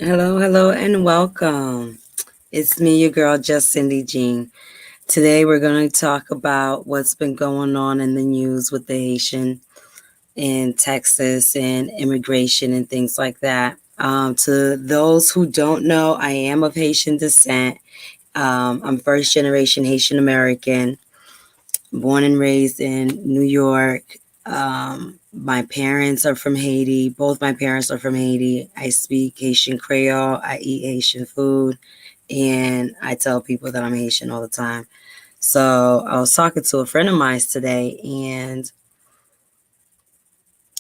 Hello, hello, and welcome. It's me, your girl, Just Cindy Jean. Today, we're going to talk about what's been going on in the news with the Haitian in Texas and immigration and things like that. To those who don't know, I am of Haitian descent. I'm first generation Haitian American, born and raised in New York. My parents are from Haiti. Both my parents are from Haiti. I speak Haitian Creole. I eat Haitian food. And I tell people that I'm Haitian all the time. So I was talking to a friend of mine today, and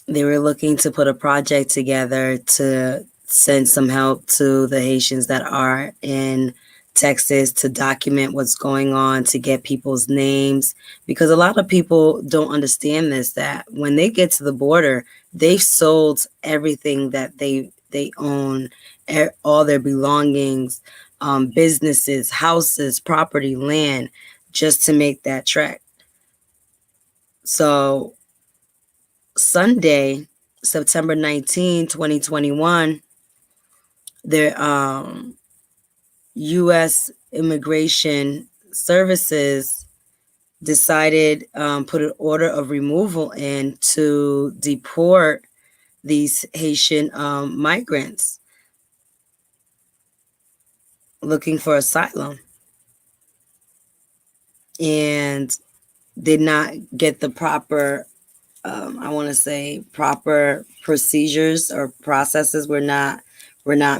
they were looking to put a project together to send some help to the Haitians that are in Texas to document what's going on, to get people's names, because a lot of people don't understand this, that when they get to the border, they've sold everything that they own, all their belongings, businesses, houses, property, land, just to make that trek. So Sunday, September 19, 2021, their U.S. Immigration Services decided put an order of removal in to deport these Haitian migrants looking for asylum, and did not get the proper I want to say proper procedures or processes were not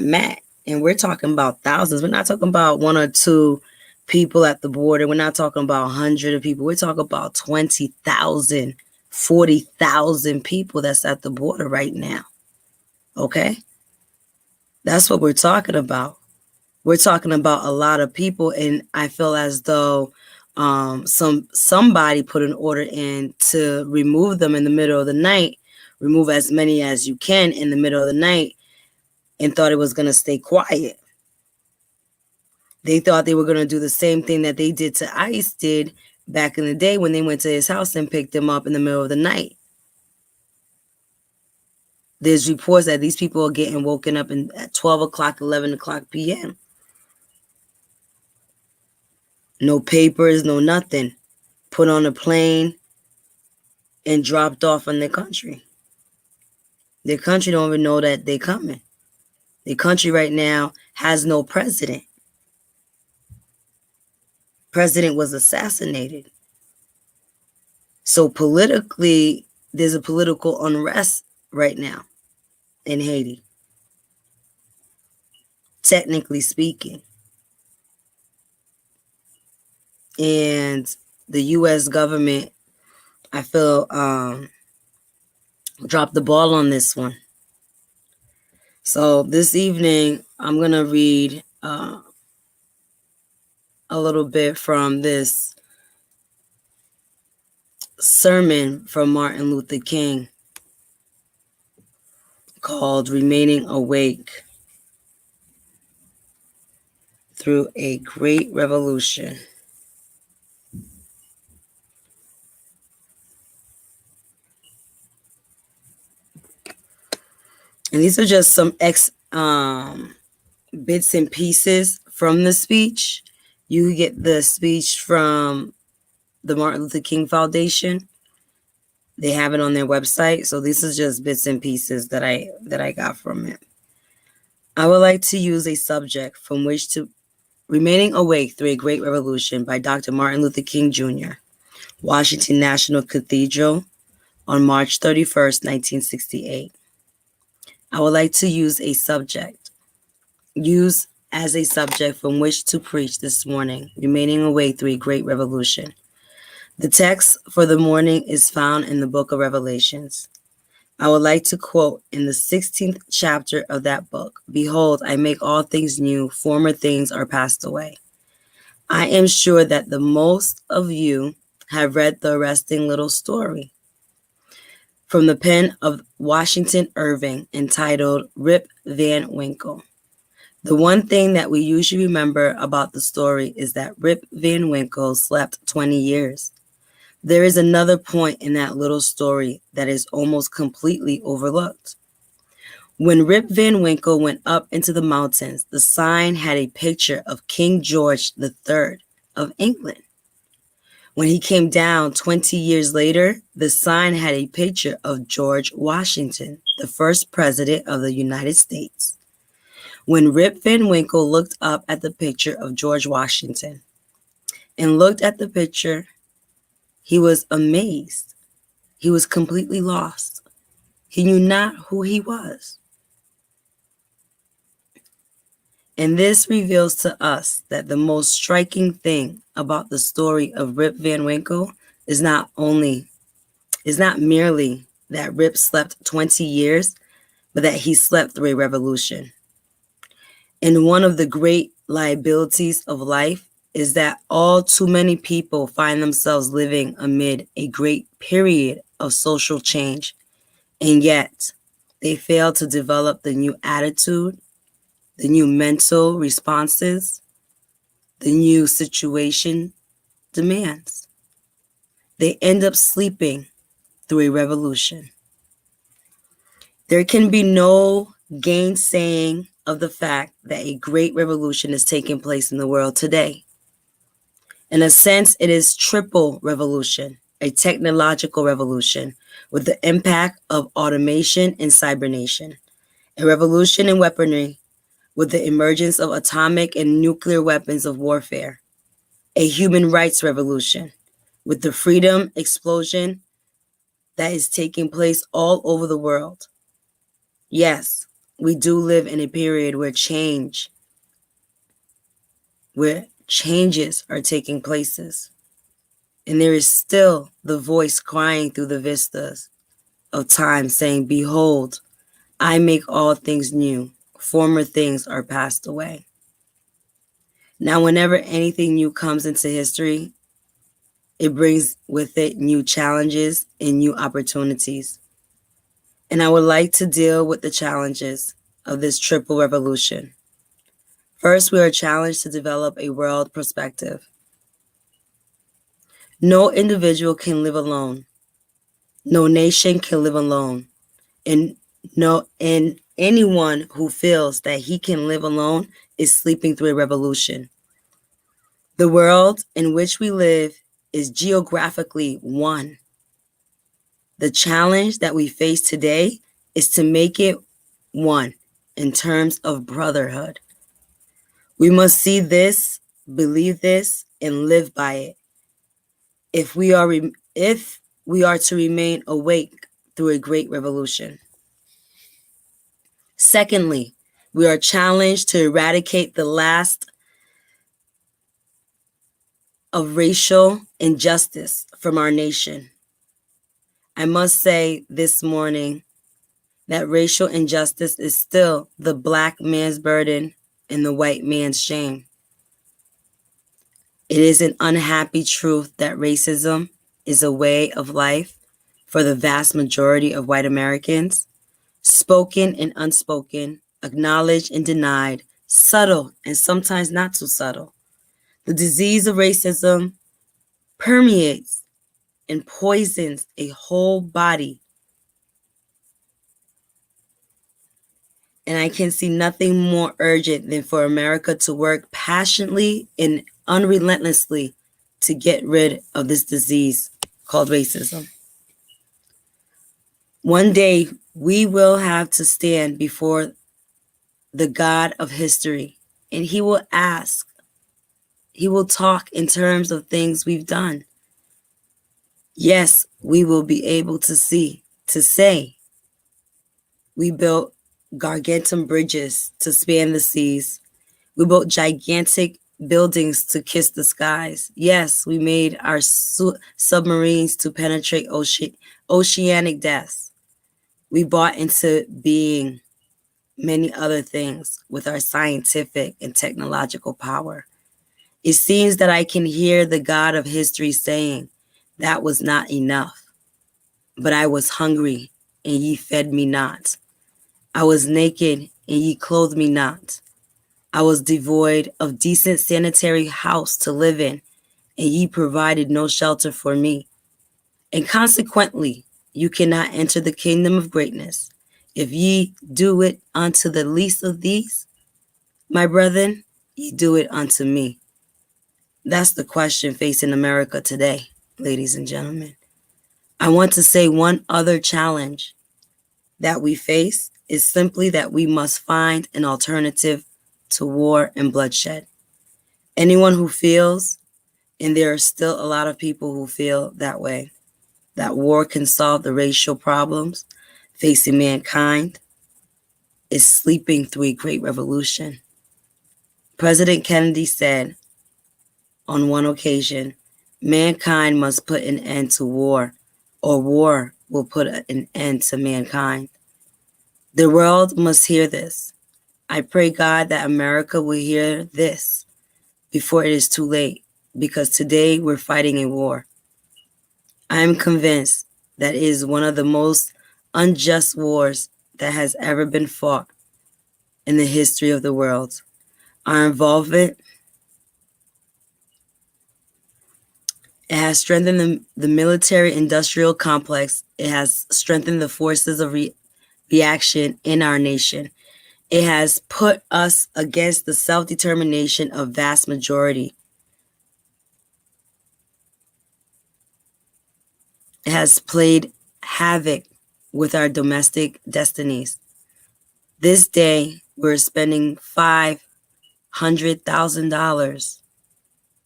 met. And we're talking about thousands. We're not talking about one or two people at the border. We're not talking about 100 of people. We're talking about 20,000, 40,000 people that's at the border right now. Okay? That's what we're talking about. We're talking about a lot of people, and I feel as though somebody put an order in to remove them in the middle of the night, remove as many as you can in the middle of the night, and thought it was going to stay quiet. They thought they were going to do the same thing that they did to ICE did back in the day when they went to his house and picked him up in the middle of the night. There's reports that these people are getting woken up at 12 o'clock, 11 o'clock p.m. No papers, no nothing. Put on a plane and dropped off in their country. Their country don't even know that they're coming. Their country right now has no president. President was assassinated. So politically, there's a political unrest right now in Haiti, technically speaking. And the U.S. government, I feel, dropped the ball on this one. So this evening, I'm going to read a little bit from this sermon from Martin Luther King called Remaining Awake Through a Great Revolution. And these are just some bits and pieces from the speech. You get the speech from the Martin Luther King Foundation. They have it on their website. So this is just bits and pieces that I got from it. I would like to use a subject from which to Remaining Awake Through a Great Revolution by Dr. Martin Luther King Jr., Washington National Cathedral, on March 31st, 1968. I would like to use as a subject from which to preach this morning, Remaining Awake Through a Great Revolution. The text for the morning is found in the book of Revelations. I would like to quote in the 16th chapter of that book, "Behold, I make all things new, former things are passed away." I am sure that the most of you have read the arresting little story from the pen of Washington Irving entitled Rip Van Winkle. The one thing that we usually remember about the story is that Rip Van Winkle slept 20 years. There is another point in that little story that is almost completely overlooked. When Rip Van Winkle went up into the mountains, the sign had a picture of King George III of England. When he came down 20 years later, the sign had a picture of George Washington, the first president of the United States. When Rip Van Winkle looked up at the picture of George Washington and looked at the picture, he was amazed. He was completely lost. He knew not who he was. And this reveals to us that the most striking thing about the story of Rip Van Winkle is not merely that Rip slept 20 years, but that he slept through a revolution. And one of the great liabilities of life is that all too many people find themselves living amid a great period of social change, and yet they fail to develop the new attitude, the new mental responses, the new situation demands. They end up sleeping through a revolution. There can be no gainsaying of the fact that a great revolution is taking place in the world today. In a sense, it is triple revolution, a technological revolution with the impact of automation and cybernation, a revolution in weaponry with the emergence of atomic and nuclear weapons of warfare, a human rights revolution with the freedom explosion that is taking place all over the world. Yes, we do live in a period where changes are taking places. And there is still the voice crying through the vistas of time saying, "Behold, I make all things new. Former things are passed away." Now, whenever anything new comes into history, it brings with it new challenges and new opportunities. And I would like to deal with the challenges of this triple revolution. First, we are challenged to develop a world perspective. No individual can live alone. No nation can live alone. And anyone who feels that he can live alone is sleeping through a revolution. The world in which we live is geographically one. The challenge that we face today is to make it one in terms of brotherhood. We must see this, believe this, and live by it. If we are to remain awake through a great revolution. Secondly, we are challenged to eradicate the last of racial injustice from our nation. I must say this morning that racial injustice is still the black man's burden and the white man's shame. It is an unhappy truth that racism is a way of life for the vast majority of white Americans, spoken and unspoken, acknowledged and denied, subtle and sometimes not too subtle. The disease of racism permeates and poisons a whole body. And I can see nothing more urgent than for America to work passionately and unrelentlessly to get rid of this disease called racism. One day, we will have to stand before the God of history, and he will talk in terms of things we've done. Yes, we will be able to say, we built gargantuan bridges to span the seas. We built gigantic buildings to kiss the skies. Yes, we made our submarines to penetrate oceanic depths. We brought into being many other things with our scientific and technological power. It seems that I can hear the God of history saying, "That was not enough. But I was hungry, and ye fed me not. I was naked, and ye clothed me not. I was devoid of decent sanitary house to live in, and ye provided no shelter for me. And consequently, you cannot enter the kingdom of greatness If ye do it unto the least of these, my brethren, ye do it unto me. That's the question facing America today, ladies and gentlemen. I want to say one other challenge that we face is simply that we must find an alternative to war and bloodshed. Anyone who feels, and there are still a lot of people who feel that way, that war can solve the racial problems facing mankind, is sleeping through a great revolution. President Kennedy said on one occasion, mankind must put an end to war, or war will put an end to mankind. The world must hear this. I pray God that America will hear this before it is too late, because today we're fighting a war. I am convinced that it is one of the most unjust wars that has ever been fought in the history of the world. Our involvement, it has strengthened the military-industrial complex. It has strengthened the forces of reaction in our nation. It has put us against the self-determination of vast majority. It has played havoc with our domestic destinies. This day, we're spending $500,000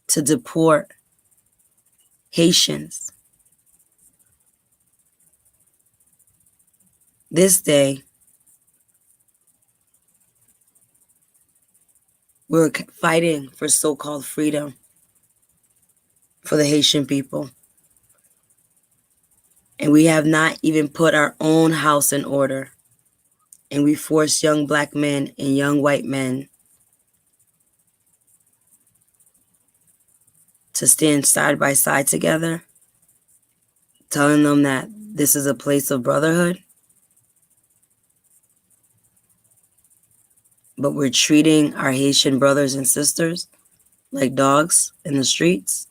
to deport Haitians. This day, we're fighting for so-called freedom for the Haitian people. And we have not even put our own house in order. And we force young black men and young white men to stand side by side together, telling them that this is a place of brotherhood. But we're treating our Haitian brothers and sisters like dogs in the streets,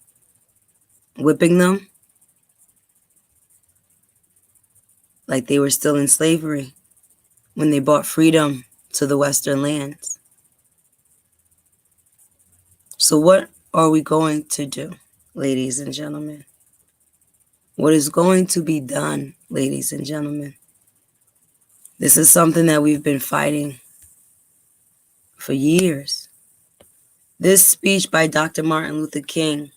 whipping them like they were still in slavery when they brought freedom to the Western lands. So what are we going to do, ladies and gentlemen? What is going to be done, ladies and gentlemen? This is something that we've been fighting for years. This speech by Dr. Martin Luther King,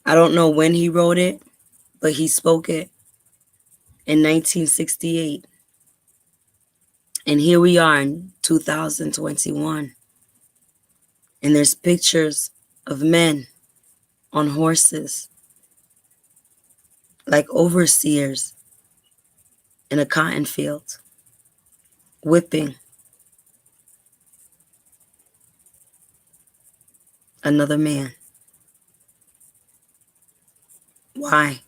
I don't know when he wrote it, but he spoke it in 1968. And here we are in 2021. And there's pictures of men on horses, like overseers in a cotton field, whipping another man. Why?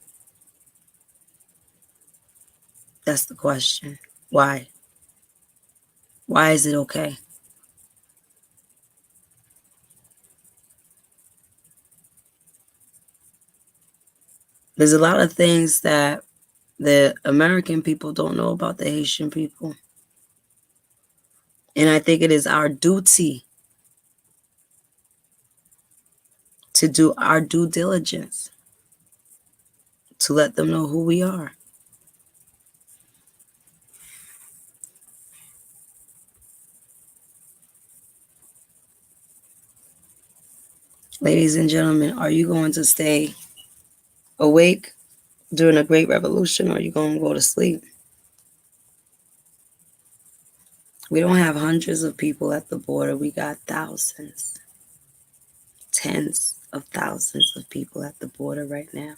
That's the question. Why? Why is it okay? There's a lot of things that the American people don't know about the Haitian people. And I think it is our duty to do our due diligence to let them know who we are. Ladies and gentlemen, are you going to stay awake during a great revolution, or are you going to go to sleep? We don't have hundreds of people at the border. We got thousands, tens of thousands of people at the border right now.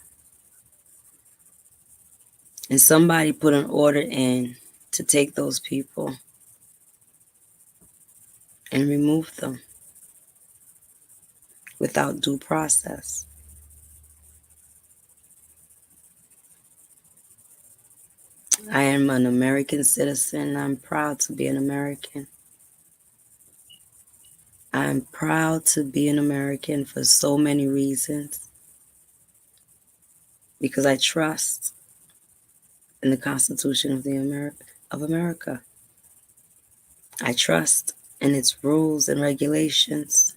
And somebody put an order in to take those people and remove them without due process. I am an American citizen. I'm proud to be an American. I'm proud to be an American for so many reasons. Because I trust in the Constitution of America. I trust in its rules and regulations.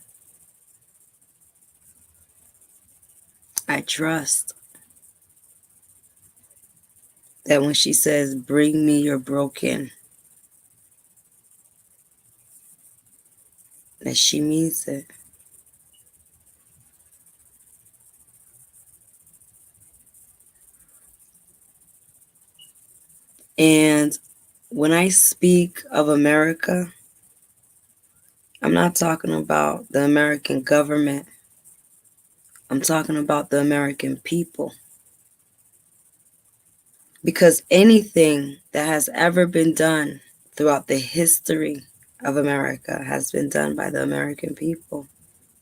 I trust that when she says, bring me your broken, that she means it. And when I speak of America, I'm not talking about the American government. I'm talking about the American people. Because anything that has ever been done throughout the history of America has been done by the American people.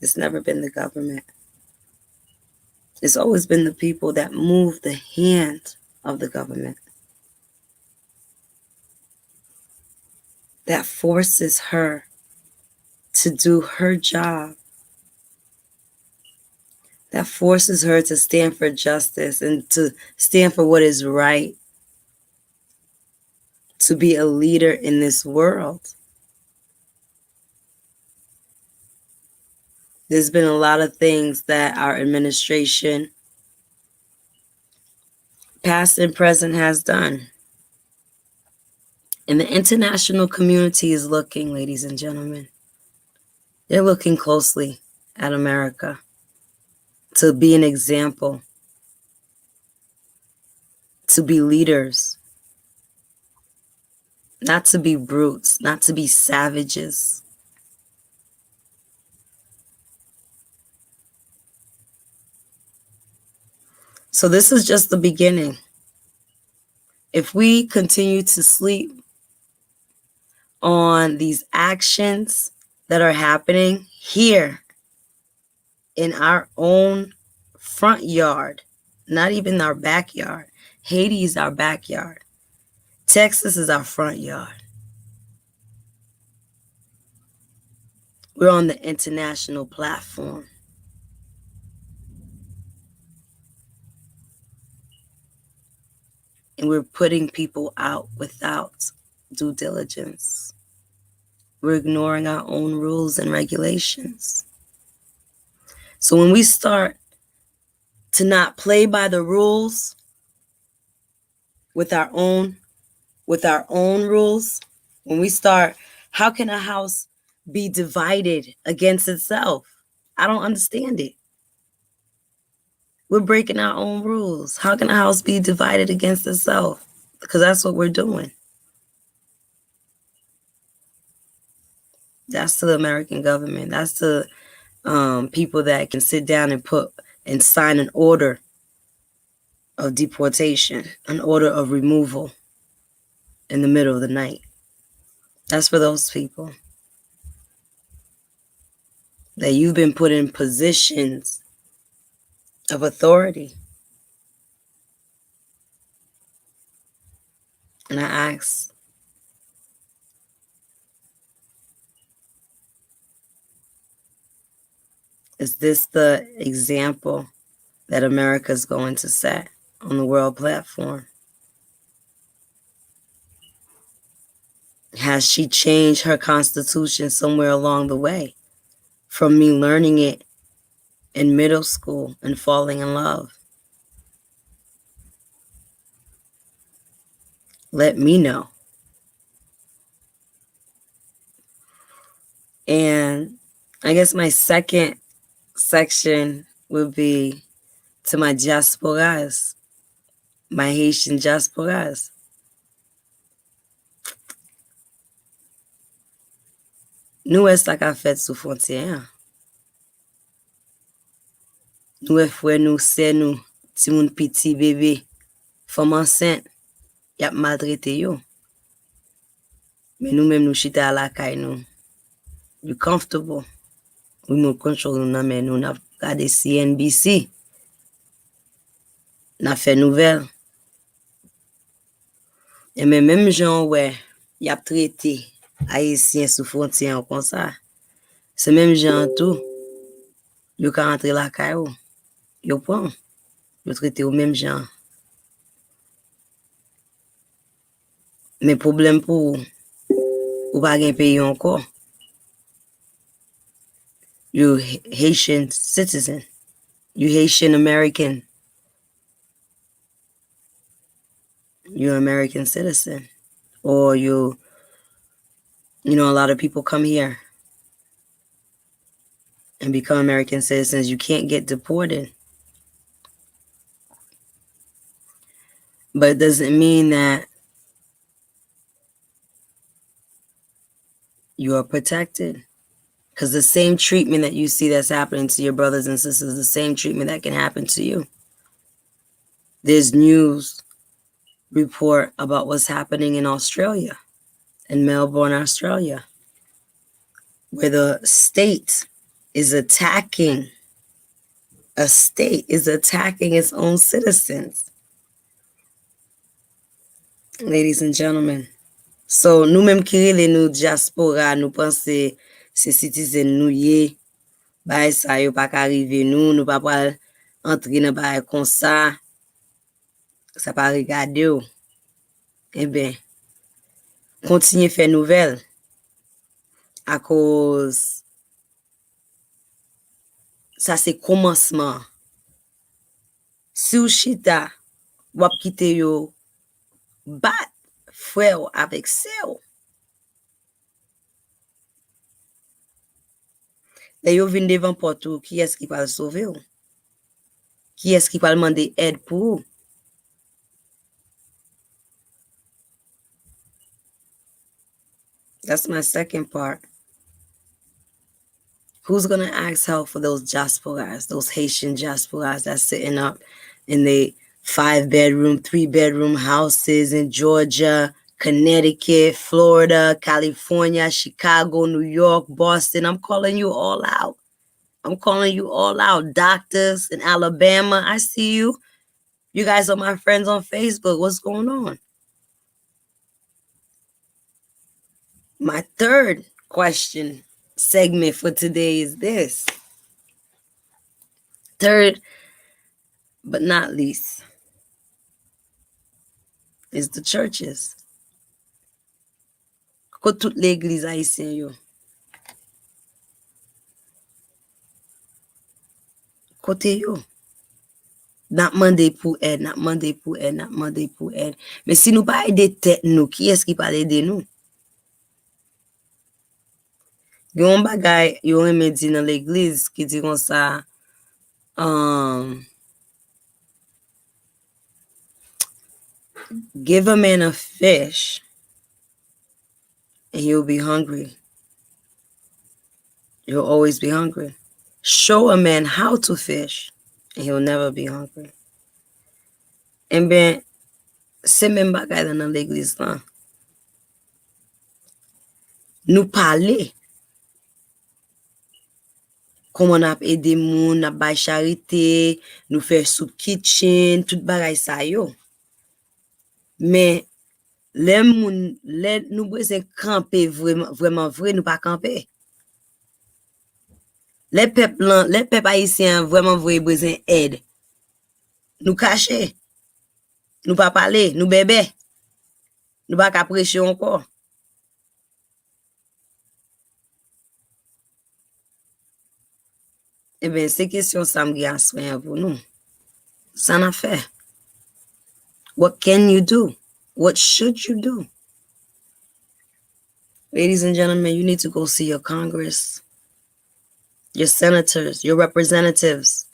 It's never been the government. It's always been the people that move the hand of the government, that forces her to do her job, that forces her to stand for justice and to stand for what is right, to be a leader in this world. There's been a lot of things that our administration, past and present, has done. And the international community is looking, ladies and gentlemen. They're looking closely at America to be an example, to be leaders, not to be brutes, not to be savages. So this is just the beginning. If we continue to sleep on these actions that are happening here in our own front yard, not even our backyard. Haiti is our backyard. Texas is our front yard. We're on the international platform. And we're putting people out without due diligence. We're ignoring our own rules and regulations. So when we start to not play by the rules with our own rules, when we start, how can a house be divided against itself? I don't understand it. We're breaking our own rules. How can a house be divided against itself? Because that's what we're doing. That's to the American government. That's to people that can sit down and sign an order of deportation, an order of removal in the middle of the night. That's for those people. That you've been put in positions of authority. And I ask, is this the example that America is going to set on the world platform? Has she changed her constitution somewhere along the way from me learning it in middle school and falling in love? Let me know. And I guess my second section would be to my diasporas, my Haitian diasporas. Nou e sa ka fet sou fontyen. Nou e fwe nou se nou, ti moun piti bebe, fom ansent, yap maltrete yo. Men nou menm nou chita la kay nou. You comfortable. Remote control nou nan men nou, na gade CNBC. Na fe nouvel. E men menm jan wè, yap trete Haitien sou fontyen kon sa. Se menm jan tou, yo ka rentre la kay ou. Yo pon. Yo trete ou menm jan. Men problem pou ou pa gen peyi anko. You Haitian citizen. You Haitian American. You're an American citizen. Or a lot of people come here and become American citizens. You can't get deported. But it doesn't mean that you are protected. Because the same treatment that you see that's happening to your brothers and sisters is the same treatment that can happen to you. There's news report about what's happening in Australia, in Melbourne, Australia, where the state is attacking its own citizens. Ladies and gentlemen. So, nou menm ki rele nou diaspora, nou pense se citizen nou ye, bay sa yo pa ka rive nou pa pral entre nan bay kon sa pa regade yo. Eh ben, kontinye fè nouvel a koz sa se komansman. Si ou chita, wap kite yo bat fwe ou avek se ou. Le yo vin devan potou, ki eski pal sove ou? Ki eski pal mande ed pou ou? That's my second part. Who's going to ask help for those diasporas, those Haitian diasporas that's sitting up in the 5-bedroom, 3-bedroom houses in Georgia, Connecticut, Florida, California, Chicago, New York, Boston? I'm calling you all out. Doctors in Alabama, I see you. You guys are my friends on Facebook. What's going on? My third question segment for today is this. Third, but not least, is the churches. Ko tout l'église haïtien yo. Kote yo. Nap mande pou ed. Men si nou pa ede tet nou, ki eski pa ede nou? Yon bagay, yon reme di nan l'église ki di kon sa, give a man a fish and he'll be hungry. He'll always be hungry. Show a man how to fish and he'll never be hungry. And ben, se men bagay nan l'église lan. Nou pale. Koman ap ede moun, ap bay charite, nou fè soup kitchen, tout bagay sa yo. Men, le nou bezen kampe vreman vre, nou pa kampe. Le pep haïtien vreman vre bezen aide. Nou kache. Nou pa pale, nou bebe. Nou pa ka preche anko. Eh bien, c'est question ça me gagne soin pour nous. Ça n'a fait. What can you do? What should you do? Ladies and gentlemen, you need to go see your Congress, your senators, your representatives,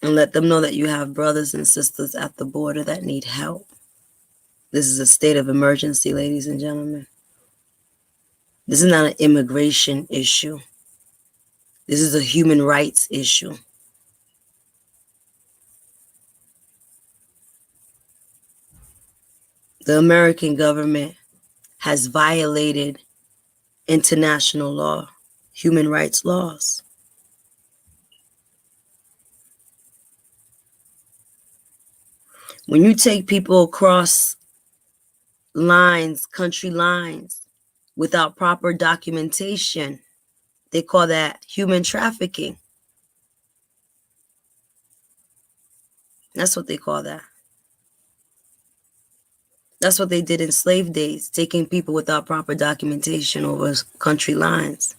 and let them know that you have brothers and sisters at the border that need help. This is a state of emergency, ladies and gentlemen. This is not an immigration issue. This is a human rights issue. The American government has violated international law, human rights laws. When you take people across lines, country lines, without proper documentation, they call that human trafficking. That's what they call that. That's what they did in slave days, taking people without proper documentation over country lines.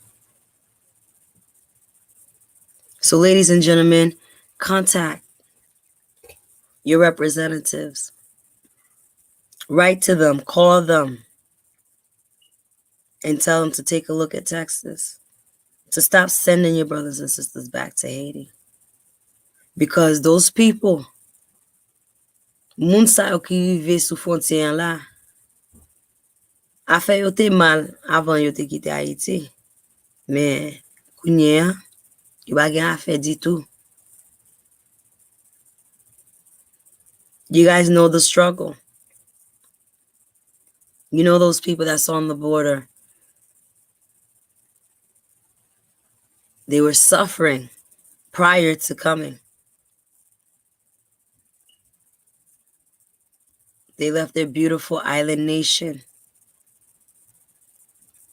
So, ladies and gentlemen, contact your representatives. Write to them, call them, and tell them to take a look at Texas, to stop sending your brothers and sisters back to Haiti. Because those people, moun sa yo ki vive sou fontyen la, afe yo te mal avan yo te kite Haiti. Men, kounye, yo bagen afe di tou. You guys know the struggle. You know those people that's on the border. They were suffering prior to coming. They left their beautiful island nation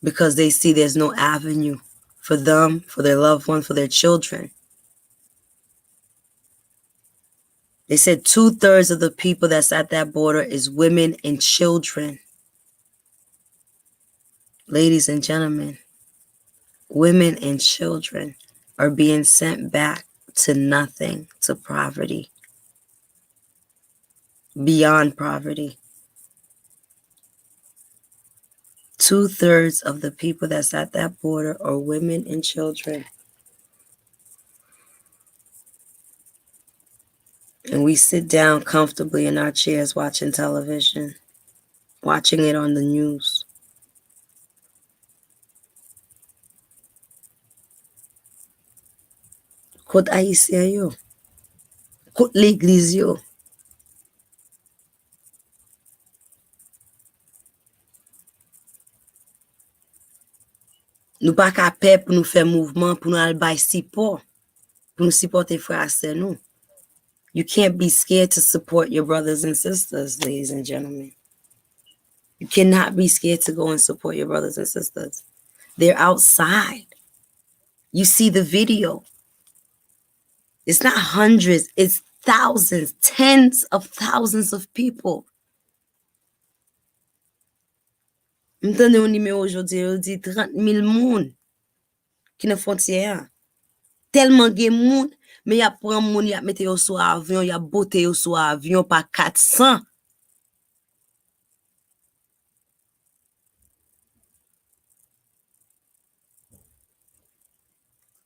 because they see there's no avenue for them, for their loved ones, for their children. They said 2/3 of the people that's at that border is women and children. Ladies and gentlemen, women and children are being sent back to nothing, to poverty, beyond poverty. 2/3 of the people that's at that border are women and children. And we sit down comfortably in our chairs watching television, watching it on the news. Kote Haitien yo, kote l'Eglise yo. Nou pa ka pe pou nou fè mouvment, pou nou al bay support, pou nou supporte frase nou. You can't be scared to support your brothers and sisters, ladies and gentlemen. You cannot be scared to go and support your brothers and sisters. They're outside. You see the video. It's not hundreds, it's thousands, tens of thousands of people. M'tende yon numéro aujourd'hui, yon dit 30,000 moun ki nan frontière. Tellement gen moun, mais y'a pran moun, y'a mette yo sou avion, y'a bote yo sou avion pa 400.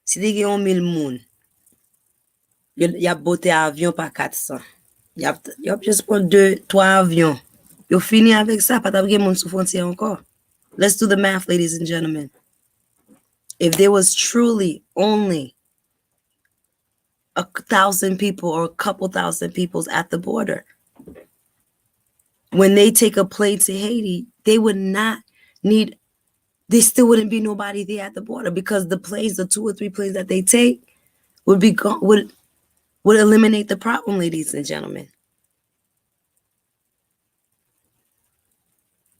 Si de gen 1,000 moun, y'a bote avion pa 400. Y'a just pran 2-3 avions. Yo fini avec ça, pa tab gen moun sou frontière encore. Let's do the math, ladies and gentlemen. If there was truly only 1,000 people or a couple thousand people at the border, when they take a plane to Haiti, they would not need, there still wouldn't be nobody there at the border because the planes, the 2 or 3 planes that they take would be gone, would eliminate the problem, ladies and gentlemen.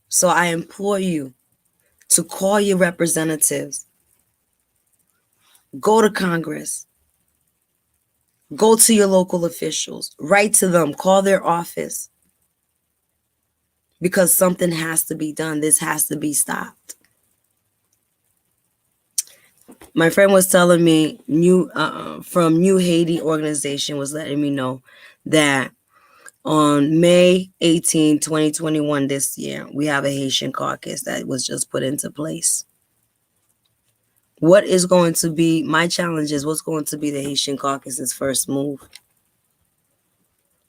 So I implore you to call your representatives, go to Congress, go to your local officials, write to them, call their office, because something has to be done. This has to be stopped. My friend was telling me from New Haiti organization was letting me know that on May 18, 2021, this year, we have a Haitian caucus that was just put into place. What is going to be, my challenge is what's going to be the Haitian caucus's first move?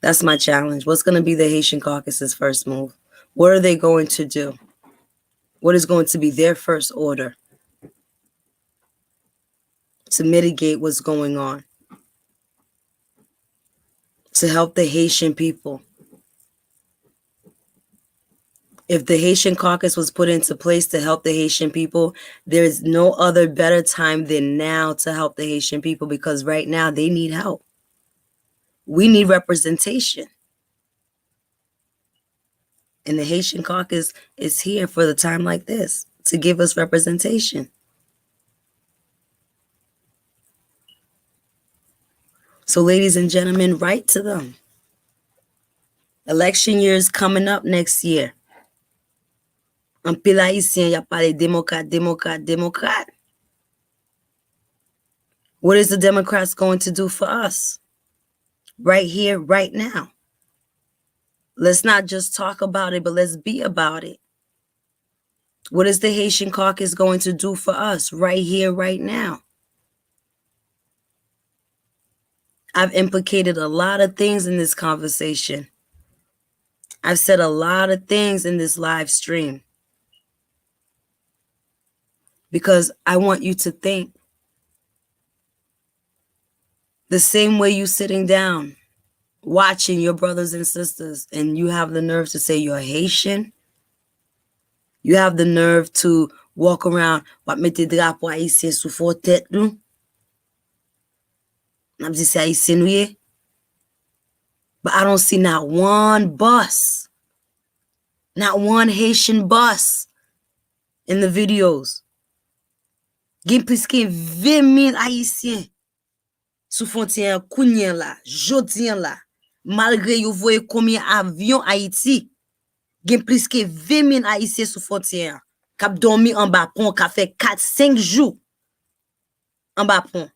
That's my challenge. What's going to be the Haitian caucus's first move? What are they going to do? What is going to be their first order to mitigate what's going on? To help the Haitian people. If the Haitian caucus was put into place to help the Haitian people, there's no other better time than now to help the Haitian people, because right now they need help. We need representation. And the Haitian caucus is here for the time like this to give us representation. So, ladies and gentlemen, write to them. Election year is coming up next year. En pile haïtien, y a parlé démocrate, démocrate, démocrate. What is the Democrats going to do for us? Right here, right now. Let's not just talk about it, but let's be about it. What is the Haitian caucus going to do for us right here, right now? I've implicated a lot of things in this conversation. I've said a lot of things in this live stream because I want you to think the same way you sitting down, watching your brothers and sisters, and you have the nerve to say you're Haitian. You have the nerve to walk around, wap mette drapeau haïtien sous fò tèt nou. I'm just saying haïtien nou ye. But I don't see not one bus, not one Haitian bus in the videos. Gen plus ke 20,000 haïtiens sous frontière kounyen la, jodien la. Malgré yo voye combien avion Haïti, gen plus ke 20,000 haïtiens sous frontière. Kap dormi en bas pont, ka fait 4-5 jours en bas pont.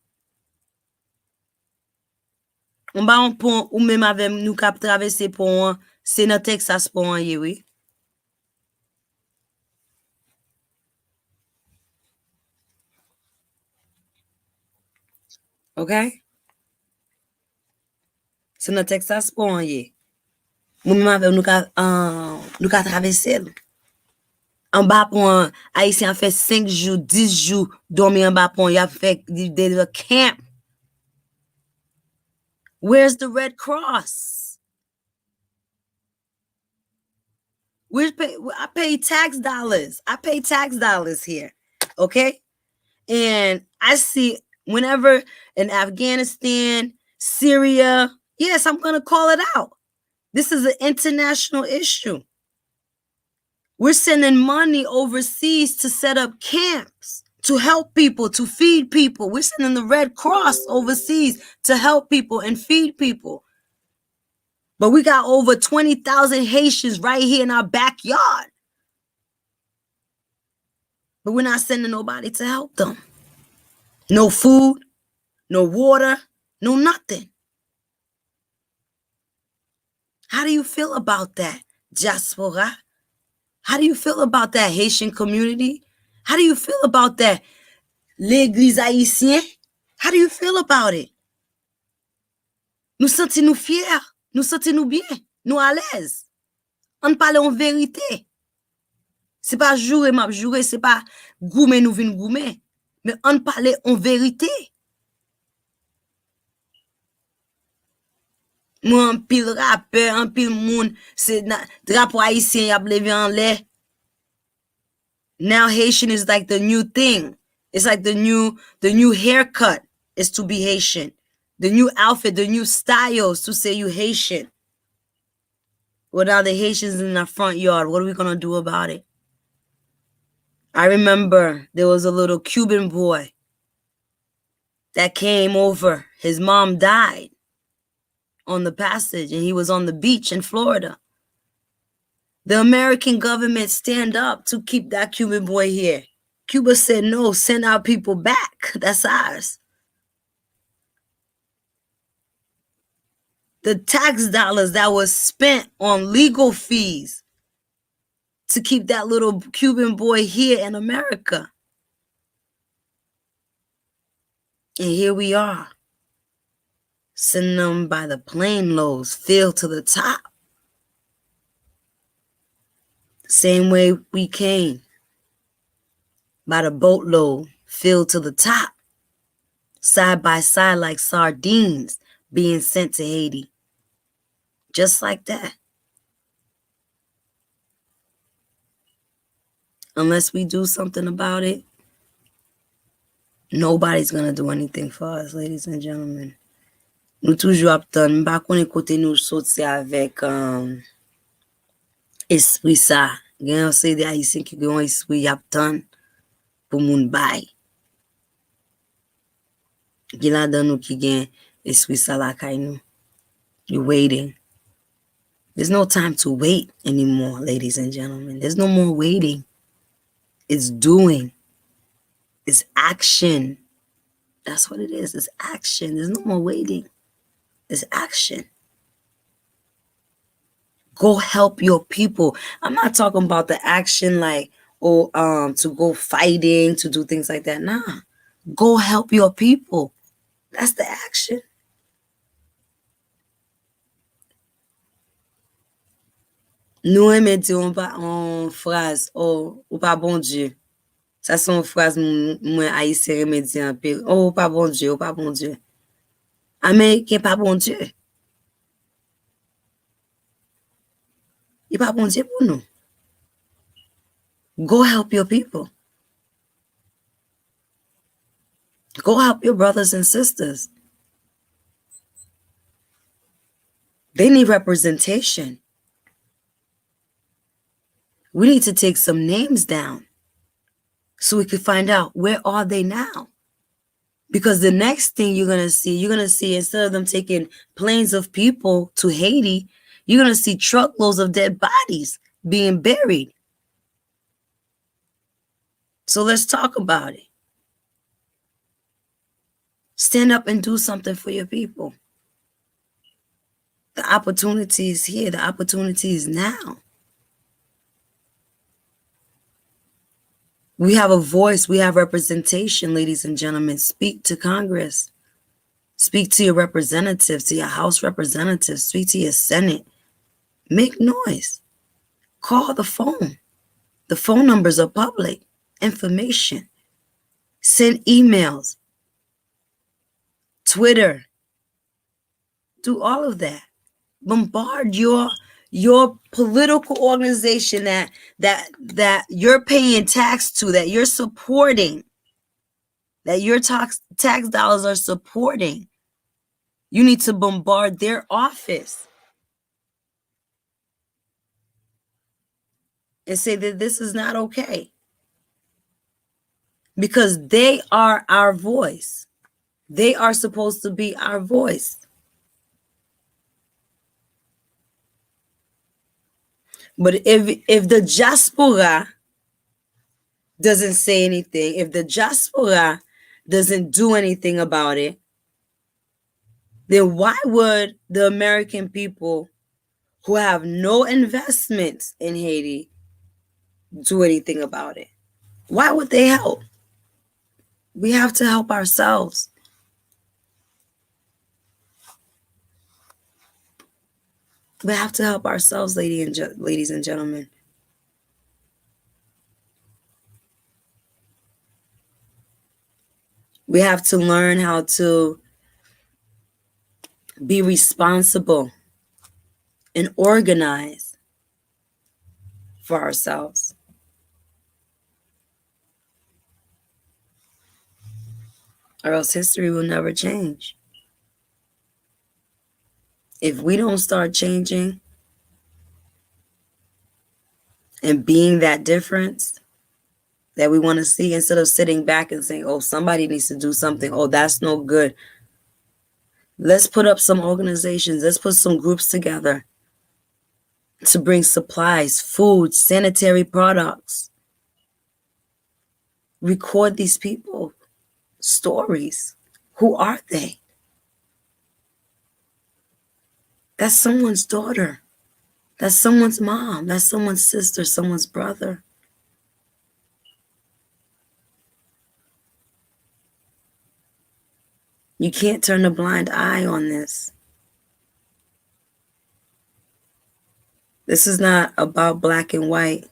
En bas un pont ou même avec nous kap traverser pont, c'est dans Texas pont ye oui. Okay? C'est dans Texas pont ye. Ou même avec nous ka traverser. En bas pont, haïtien fait 5 jours, 10 jours dormi en bas pont, y a fait des camp. Where's the Red Cross? I pay tax dollars. I pay tax dollars here. Okay? And I see whenever in Afghanistan, Syria, yes, I'm going to call it out. This is an international issue. We're sending money overseas to set up camps, to help people, to feed people. We're sending the Red Cross overseas to help people and feed people. But we got over 20,000 Haitians right here in our backyard. But we're not sending nobody to help them. No food, no water, no nothing. How do you feel about that, diaspora? How do you feel about that, Haitian community? How do you feel about that, l'Église haïtienne? How do you feel about it? Nous sentons-nous fiers, nous sentons-nous bien, nous à l'aise. On parle en vérité. C'est pas jouer, m'a jouer, c'est pas goumer, nous vin goumer. Mais on parle en vérité. Moi, un pile rappeur, un pile moun, c'est drapeau haïtien, y a levé en l'air. Now Haitian is like the new thing. It's like the new haircut is to be Haitian. The new outfit, the new styles to say you Haitian. Well, now the Haitians in our front yard, what are we going to do about it? I remember there was a little Cuban boy that came over. His mom died on the passage, and he was on the beach in Florida. The American government stand up to keep that Cuban boy here. Cuba said, no, send our people back. That's ours. The tax dollars that was spent on legal fees to keep that little Cuban boy here in America. And here we are, sending them by the plane loads, filled to the top. Same way we came, by the boatload, filled to the top, side by side like sardines being sent to Haiti. Just like that. Unless we do something about it, nobody's going to do anything for us, ladies and gentlemen. Nous toujours aptan, m'pa konnen kote nou soti avec esprit ça. Gen yon se de Haïtien ki gen yon esprit aptan pou moun bay. Gen la dan nou ki gen esprit ça la kay nou. You waiting. There's no time to wait anymore, ladies and gentlemen. There's no more waiting. It's doing. It's action. That's what it is. It's action. There's no more waiting. It's action. Go help your people. I'm not talking about the action like, to go fighting, to do things like that. Nah. Go help your people. That's the action. Nous aimons dire en phrase, oh, ou pas bon Dieu. Ça son phrase moi haïtien aimé dire en pile. Oh, pas bon Dieu, ou pas bon Dieu. Américain pas bon Dieu. Il pas bon Dieu pour nous. Go help your people. Go help your brothers and sisters. They need representation. We need to take some names down so we can find out where are they now. Because the next thing you're going to see instead of them taking planes of people to Haiti, you're going to see truckloads of dead bodies being buried. So let's talk about it. Stand up and do something for your people. The opportunity is here. The opportunity is now. We have a voice. We have representation, ladies and gentlemen. Speak to Congress. Speak to your representatives, to your House representatives. Speak to your Senate. Make noise. Call the phone. The phone numbers are public information. Send emails. Twitter. Do all of that. Bombard your political organization that you're paying tax to, that you're supporting, that your tax dollars are supporting. You need to bombard their office and say that this is not okay. Because they are our voice. They are supposed to be our voice. But if the diaspora doesn't say anything, if the diaspora doesn't do anything about it, then why would the American people who have no investments in Haiti do anything about it? Why would they help? We have to help ourselves. We have to help ourselves, ladies and gentlemen. We have to learn how to be responsible and organize for ourselves. Or else history will never change. If we don't start changing and being that difference that we want to see, instead of sitting back and saying, oh, somebody needs to do something. Oh, that's no good. Let's put up some organizations. Let's put some groups together to bring supplies, food, sanitary products. Record these people, stories. Who are they? That's someone's daughter. That's someone's mom. That's someone's sister, someone's brother. You can't turn a blind eye on this. This is not about black and white.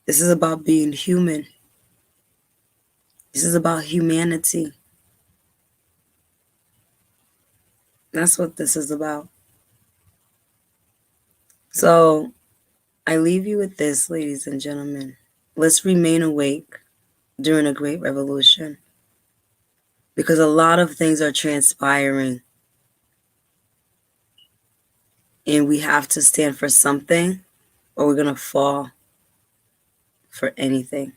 This is about being human. This is about humanity. That's what this is about. So I leave you with this, ladies and gentlemen. Let's remain awake during a great revolution, because a lot of things are transpiring, and we have to stand for something, or we're going to fall for anything.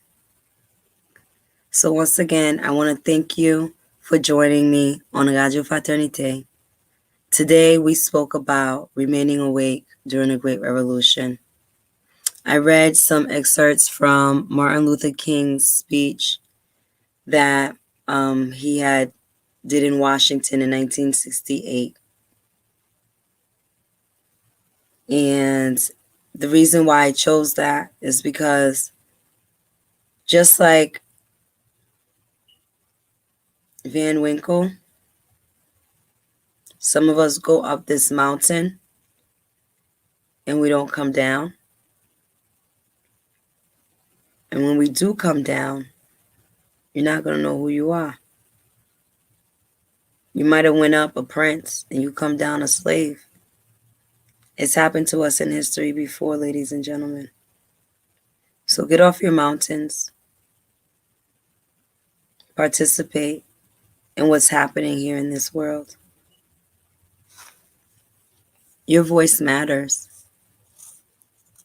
So once again, I want to thank you for joining me on Radio Fraternité. Today we spoke about remaining awake during the Great Revolution. I read some excerpts from Martin Luther King's speech that he had did in Washington in 1968. And the reason why I chose that is because just like Van Winkle, some of us go up this mountain and we don't come down. And when we do come down, you're not going to know who you are. You might have went up a prince and you come down a slave. It's happened to us in history before, ladies and gentlemen. So get off your mountains. Participate in what's happening here in this world. Your voice matters.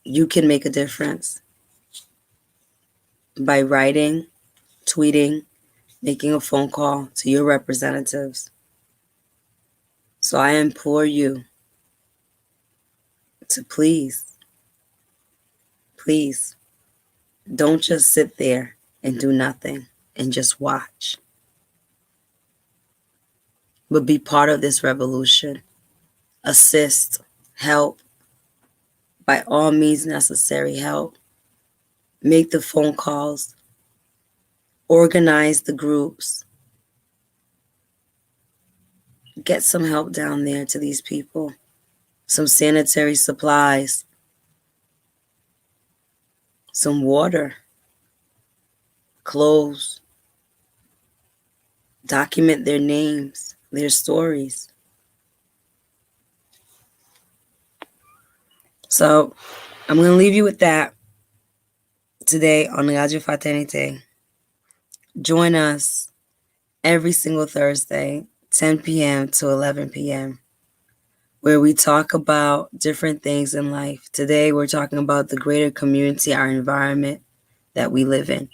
You can make a difference by writing, tweeting, making a phone call to your representatives. So I implore you to please don't just sit there and do nothing and just watch, but be part of this revolution. Assist, help, by all means necessary, help. Make the phone calls, organize the groups, get some help down there to these people, some sanitary supplies, some water, clothes. Document their names, their stories. So I'm going to leave you with that today on Radio Fraternité. Join us every single Thursday, 10 p.m. to 11 p.m., where we talk about different things in life. Today, we're talking about the greater community, our environment that we live in.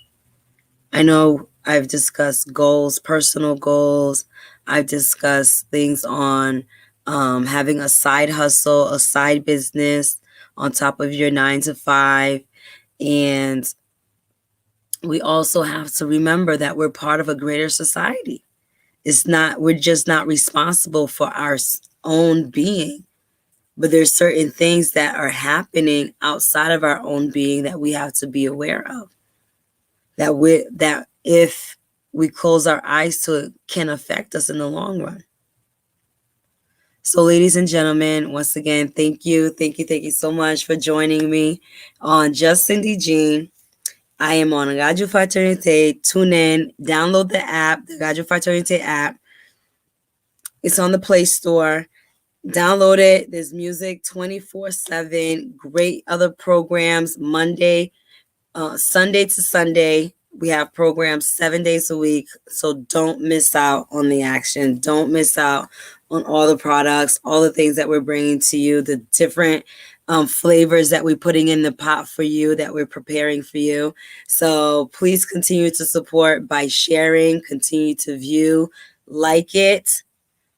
I know I've discussed goals, personal goals. I've discussed things on having a side hustle, a side business on top of your 9 to 5. And we also have to remember that we're part of a greater society. We're just not responsible for our own being, but there's certain things that are happening outside of our own being that we have to be aware of. That if we close our eyes to it, can affect us in the long run. So, ladies and gentlemen, once again, thank you so much for joining me on Just Cindy Jean. I am on Radio Fraternité. Tune in, download the app, the Radio Fraternité app. It's on the Play Store. Download it. There's music 24/7. Great other programs. Sunday to Sunday. We have programs 7 days a week. So don't miss out on the action. Don't miss out on all the products, all the things that we're bringing to you, the different flavors that we're putting in the pot for you, that we're preparing for you. So please continue to support by sharing, continue to view, like it,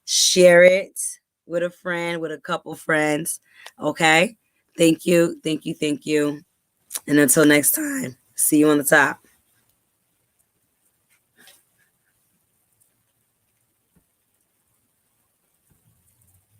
share it with a friend, with a couple friends. Okay? Thank you. And until next time, see you on the top.